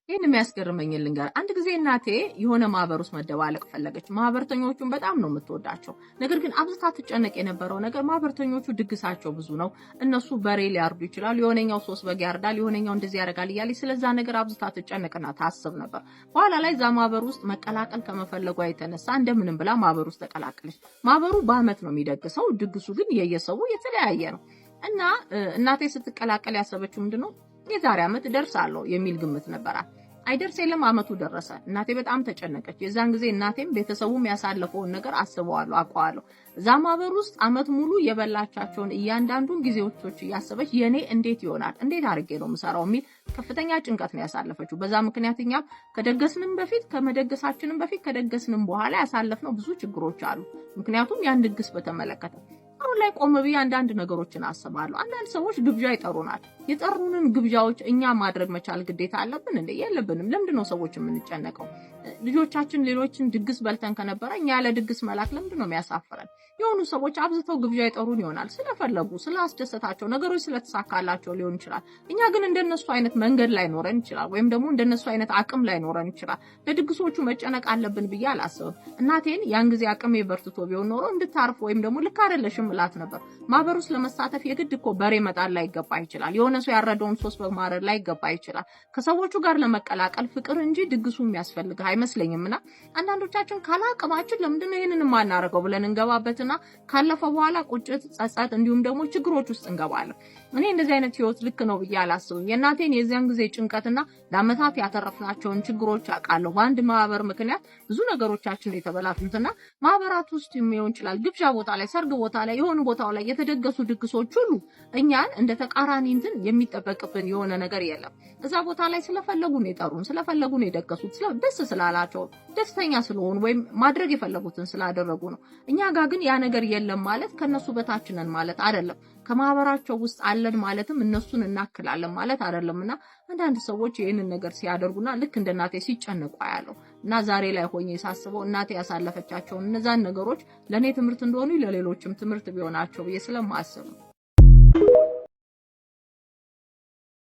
ይሄን የሚያስገርመኝ ልንገር። አንድ ጊዜ እናቴ የሆነ ማህበር ውስጥ መደባለቅ ፈለገች። ማህበርተኞቹን በጣም ነው የምትወዳቸው። ነገር ግን አብዝታ ትጨነቅ የነበረው ነገር ማህበርተኞቹ ድግሳቸው ብዙ ነው። እነሱ በሬ ሊያርዱ ይችላሉ፣ የሆነኛው 3 በግ ያርዳል፣ የሆነኛው እንደዚህ ያደርጋል እያለች ስለዛ ነገር አብዝታ ትጨነቅና ታስብ ነበር። በኋላ ላይ ዛ ማህበር ውስጥ መቀላቀል ከመፈለጓ የተነሳ እንደምንም ብላ ማህበር ውስጥ ተቀላቀለች። ማህበሩ በአመት ነው የሚደግሰው፣ ድግሱ ግን የየሰው የተለያየ ነው። እና እናቴ ስትቀላቀል ያሰበችው ምንድነው የዛሬ አመት ደርሳለሁ የሚል ግምት ነበራት። አይደርስ የለም አመቱ ደረሰ። እናቴ በጣም ተጨነቀች። የዛን ጊዜ እናቴም ቤተሰቡም ያሳለፈውን ነገር አስበዋለሁ አውቀዋለሁ። እዛ ማህበር ውስጥ አመት ሙሉ የበላቻቸውን እያንዳንዱን ጊዜዎች እያሰበች የኔ እንዴት ይሆናል፣ እንዴት አድርጌ ነው የምሰራው የሚል ከፍተኛ ጭንቀት ነው ያሳለፈችው። በዛ ምክንያት እኛም ከደገስንም በፊት ከመደገሳችንም በፊት ከደገስንም በኋላ ያሳለፍነው ብዙ ችግሮች አሉ። ምክንያቱም ያን ድግስ በተመለከተ አሁን ላይ ቆም ብዬ አንዳንድ ነገሮችን አስባለሁ። አንዳንድ ሰዎች ግብዣ ይጠሩናል። የጠሩንን ግብዣዎች እኛ ማድረግ መቻል ግዴታ አለብን እንዴ? የለብንም። ለምንድነው ሰዎች የምንጨነቀው? ልጆቻችን ሌሎችን ድግስ በልተን ከነበረ እኛ ያለ ድግስ መላክ ለምንድነው የሚያሳፍረን? የሆኑ ሰዎች አብዝተው ግብዣ ይጠሩን ይሆናል ስለፈለጉ፣ ስላስደሰታቸው፣ ነገሮች ስለተሳካላቸው ሊሆን ይችላል። እኛ ግን እንደነሱ አይነት መንገድ ላይ ኖረን ይችላል፣ ወይም ደግሞ እንደነሱ አይነት አቅም ላይ ኖረን ይችላል። ለድግሶቹ መጨነቅ አለብን ብዬ አላስብም። እናቴን ያን ጊዜ አቅሜ በርትቶ ቢሆን ኖሮ እንድታርፍ ወይም ደግሞ ልክ አይደለሽም እላት ነበር። ማህበር ውስጥ ለመሳተፍ የግድ እኮ በሬ መጣል ላይ ይገባ ይችላል። የሆነ ሰው ያረደውን 3 በግ ማረድ ላይ ይገባ ይችላል። ከሰዎቹ ጋር ለመቀላቀል ፍቅር እንጂ ድግሱ የሚያስፈልግ አይመስለኝምና አንዳንዶቻችን ካላቀማችን ለምንድነው ይሄንን ማናረገው ብለን እንገባበትና ካለፈ በኋላ ቁጭት፣ ጸጸት እንዲሁም ደግሞ ችግሮች ውስጥ እንገባለን። እኔ እንደዚህ አይነት ህይወት ልክ ነው ብዬ አላስብም። የእናቴን የዚያን ጊዜ ጭንቀትና ለአመታት ያተረፍናቸውን ችግሮች አውቃለሁ። በአንድ ማህበር ምክንያት ብዙ ነገሮቻችን የተበላሹትና ማህበራት ውስጥ የሚሆን ይችላል፣ ግብዣ ቦታ ላይ፣ ሰርግ ቦታ ላይ፣ የሆነ ቦታው ላይ የተደገሱ ድግሶች ሁሉ እኛን እንደ ተቃራኒ እንትን የሚጠበቅብን የሆነ ነገር የለም። እዛ ቦታ ላይ ስለፈለጉ ነው የጠሩን፣ ስለፈለጉ ነው የደገሱት፣ ደስ ስላላቸው፣ ደስተኛ ስለሆኑ ወይም ማድረግ የፈለጉትን ስላደረጉ ነው። እኛ ጋር ግን ያ ነገር የለም ማለት ከነሱ በታች ነን ማለት አይደለም። ከማህበራቸው ውስጥ አለን ማለትም እነሱን እናክላለን ማለት አይደለምና አንዳንድ ሰዎች ይሄንን ነገር ሲያደርጉና ልክ እንደ እናቴ ሲጨነቁ አያለው እና ዛሬ ላይ ሆኜ ሳስበው እናቴ ያሳለፈቻቸው እነዛን ነገሮች ለኔ ትምህርት እንደሆኑ ለሌሎችም ትምህርት ቢሆናቸው ብዬ ስለማስብ ነው።